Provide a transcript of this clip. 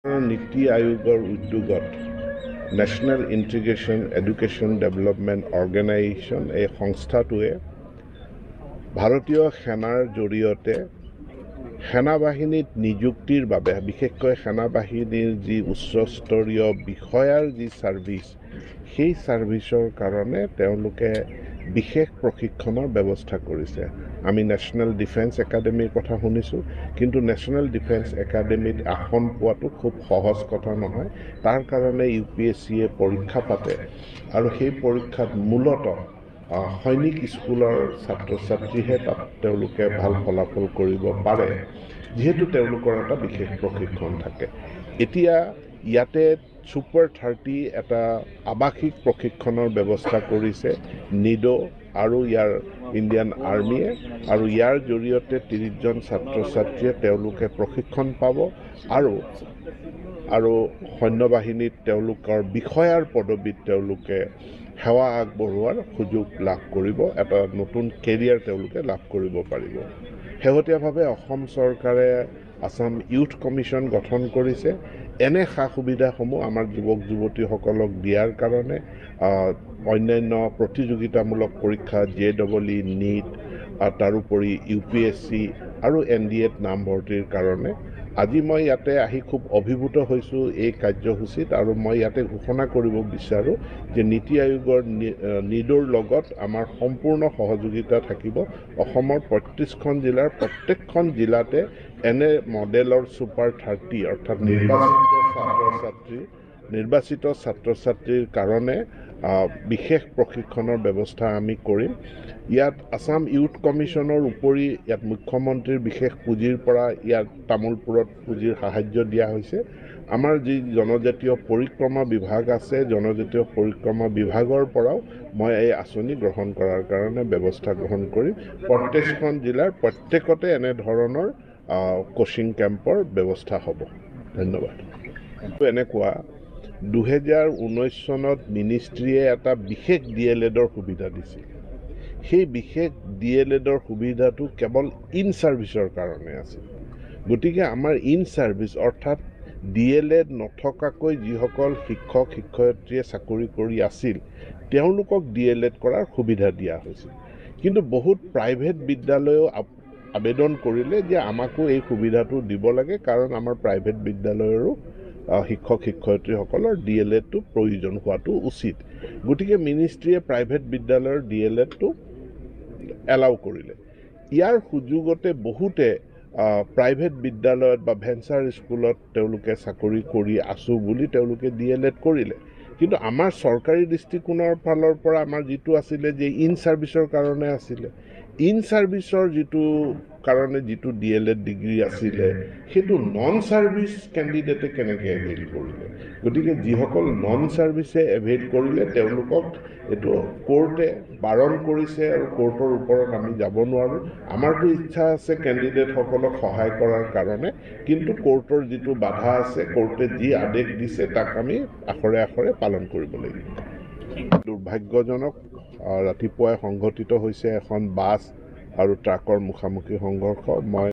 নীতি আয়োগৰ উদ্যোগত national integration education development organisation এই সংস্থাটোৱে ভাৰতীয় সেনাৰ জৰিয়তে সেনাবাহিনীত নিযুক্তিৰ বাবে বিশেষকৈ সেনাবাহিনীৰ যি উচ্চস্তৰীয় বিষয়াৰ যি ছাৰ্ভিচ সেই ছাৰ্ভিচৰ কাৰণে তেওঁলোকে বিশেষ প্ৰশিক্ষণৰ ব্যৱস্থা কৰিছে। আমি নেশ্যনেল ডিফেন্স একাডেমীৰ কথা শুনিছোঁ, কিন্তু নেশ্যনেল ডিফেন্স একাডেমীত আসন পোৱাটো খুব সহজ কথা নহয়। তাৰ কাৰণে UPSCয়ে পৰীক্ষা পাতে আৰু সেই পৰীক্ষাত মূলতঃ সৈনিক স্কুলৰ ছাত্ৰ ছাত্ৰীহে তাত তেওঁলোকে ভাল ফলাফল কৰিব পাৰে, যিহেতু তেওঁলোকৰ এটা বিশেষ প্ৰশিক্ষণ থাকে। এতিয়া ইয়াতে ছুপাৰ 30 এটা আৱাসিক প্ৰশিক্ষণৰ ব্যৱস্থা কৰিছে নিডো আৰু ইয়াৰ ইণ্ডিয়ান আৰ্মিয়ে, আৰু ইয়াৰ জৰিয়তে 30জন ছাত্ৰ ছাত্ৰীয়ে তেওঁলোকে প্ৰশিক্ষণ পাব আৰু সৈন্য বাহিনীত তেওঁলোকৰ বিষয়াৰ পদবীত তেওঁলোকে সেৱা আগবঢ়োৱাৰ সুযোগ লাভ কৰিব, এটা নতুন কেৰিয়াৰ তেওঁলোকে লাভ কৰিব পাৰিব। শেহতীয়াভাৱে অসম চৰকাৰে আছাম ইউথ কমিশ্যন গঠন কৰিছে। এনে সা সুবিধাসমূহ আমাৰ যুৱক যুৱতীসকলক দিয়াৰ কাৰণে অন্যান্য প্ৰতিযোগিতামূলক পৰীক্ষা JEE, NEET, তাৰোপৰি UPSC আৰু NDAত নামভৰ্তিৰ কাৰণে আজি মই ইয়াতে আহি খুব অভিভূত হৈছোঁ এই কাৰ্যসূচীত, আৰু মই ইয়াতে ঘোষণা কৰিব বিচাৰোঁ যে নীতি আয়োগৰ নিডোৰ লগত আমাৰ সম্পূৰ্ণ সহযোগিতা থাকিব। অসমৰ 35খন জিলাৰ প্ৰত্যেকখন জিলাতে এনে মডেলৰ ছুপাৰ 30 অৰ্থাৎ নিৰ্বাচিত ছাত্ৰ ছাত্ৰীৰ কাৰণে বিশেষ প্ৰশিক্ষণৰ ব্যৱস্থা আমি কৰিম। ইয়াত আছাম ইউথ কমিশ্যনৰ উপৰি ইয়াত মুখ্যমন্ত্ৰীৰ বিশেষ পুঁজিৰ পৰা ইয়াত তামোলপুৰত পুঁজিৰ সাহায্য দিয়া হৈছে। আমাৰ যি জনজাতীয় পৰিক্ৰমা বিভাগ আছে, জনজাতীয় পৰিক্ৰমা বিভাগৰ পৰাও মই এই আঁচনি গ্ৰহণ কৰাৰ কাৰণে ব্যৱস্থা গ্ৰহণ কৰিম। প্ৰত্যেকখন জিলাৰ প্ৰত্যেকতে এনেধৰণৰ কোচিং কেম্পৰ ব্যৱস্থা হ'ব। ধন্যবাদ। এনেকুৱা 2019 চনত মিনিষ্ট্ৰীয়ে এটা বিশেষ DLEDৰ সুবিধা দিছিল। সেই বিশেষ DLEDৰ সুবিধাটো কেৱল ইন ছাৰ্ভিচৰ কাৰণে আছিল। গতিকে আমাৰ ইন ছাৰ্ভিচ অৰ্থাৎ DLED নথকাকৈ যিসকল শিক্ষক শিক্ষয়িত্ৰীয়ে চাকৰি কৰি আছিল তেওঁলোকক DLED কৰাৰ সুবিধা দিয়া হৈছিল। কিন্তু বহুত প্ৰাইভেট বিদ্যালয়েও আবেদন কৰিলে যে আমাকো এই সুবিধাটো দিব লাগে, কাৰণ আমাৰ প্ৰাইভেট বিদ্যালয়ৰো শিক্ষক শিক্ষয়িত্ৰীসকলৰ DLEDটো প্ৰয়োজন হোৱাটো উচিত। গতিকে মিনিষ্ট্ৰীয়ে প্ৰাইভেট বিদ্যালয়ৰ DLEDটো এলাউ কৰিলে। ইয়াৰ সুযোগতে বহুতে প্ৰাইভেট বিদ্যালয়ত বা ভেঞ্চাৰ স্কুলত তেওঁলোকে চাকৰি কৰি আছোঁ বুলি তেওঁলোকে DLED কৰিলে। কিন্তু আমাৰ চৰকাৰী দৃষ্টিকোণৰ ফালৰ পৰা আমাৰ যিটো আছিলে যে ইন ছাৰ্ভিচৰ কাৰণে আছিলে, ইন ছাৰ্ভিচৰ যিটো DLED ডিগ্ৰী আছিলে সেইটো নন ছাৰ্ভিচ কেণ্ডিডেটে কেনেকৈ এভেইল কৰিলে। গতিকে যিসকল নন ছাৰ্ভিচে এভেইল কৰিলে তেওঁলোকক এইটো কোৰ্টে বাৰণ কৰিছে, আৰু কোৰ্টৰ ওপৰত আমি যাব নোৱাৰোঁ। আমাৰতো ইচ্ছা আছে কেণ্ডিডেটসকলক সহায় কৰাৰ কাৰণে, কিন্তু কোৰ্টৰ যিটো বাধা আছে, কোৰ্টে যি আদেশ দিছে তাক আমি আখৰে আখৰে পালন কৰিব লাগিব। দুৰ্ভাগ্যজনক, ৰাতিপুৱাই সংঘটিত হৈছে এখন বাছ আৰু ট্ৰাকৰ মুখামুখি সংঘৰ্ষ। মই